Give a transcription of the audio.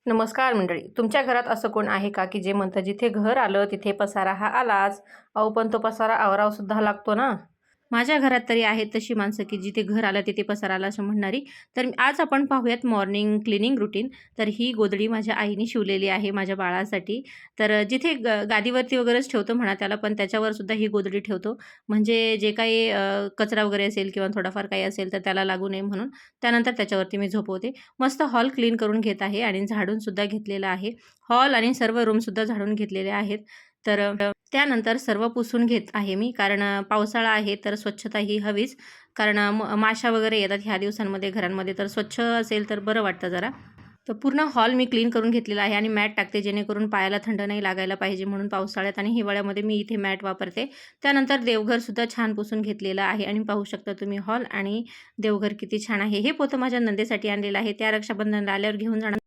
नमस्कार मंडळी. तुमच्या घरात असं कोण आहे का की जे म्हणतं जिथे घर आलं तिथे पसारा हा आलाच. अहो पण तो पसारा आवरावा सुद्धा लागतो ना. माझ्या घरात तरी आहेत तशी माणसं की जिथे घर आलं तिथे पसारा आला असं म्हणणारी. तर आज आपण पाहूयात मॉर्निंग क्लिनिंग रुटीन. तर ही गोधडी माझ्या आईने शिवलेली आहे माझ्या बाळासाठी. तर जिथे गादीवरती वगैरेच ठेवतो म्हणा त्याला, पण त्याच्यावर सुद्धा ही गोधडी ठेवतो. म्हणजे जे काही कचरा वगैरे असेल किंवा थोडाफार काही असेल तर त्याला लागू नये म्हणून. त्यानंतर त्याच्यावरती मी झोपवते. मस्त हॉल क्लीन करून घेत आहे आणि झाडून सुद्धा घेतलेला आहे. हॉल आणि सर्व रूमसुद्धा झाडून घेतलेले आहेत. तर त्यानंतर सर्व पुसून घेत आहे मी, कारण पावसाळा आहे तर स्वच्छता ही हवीच. कारण माशा वगैरे येतात ह्या दिवसांमध्ये घरांमध्ये, तर स्वच्छ असेल तर बरं वाटतं जरा. तर पूर्ण हॉल मी क्लीन करून घेतलेला आहे आणि मॅट टाकते जेणेकरून पायाला थंड नाही लागायला पाहिजे म्हणून. पावसाळ्यात आणि हिवाळ्यामध्ये मी इथे मॅट वापरते. त्यानंतर देवघरसुद्धा छान पुसून घेतलेलं आहे आणि पाहू शकता तुम्ही हॉल आणि देवघर किती छान आहे. हे पोतं माझ्या नंदेसाठी आणलेलं आहे. त्या रक्षाबंधनाला आल्यावर घेऊन जाणार.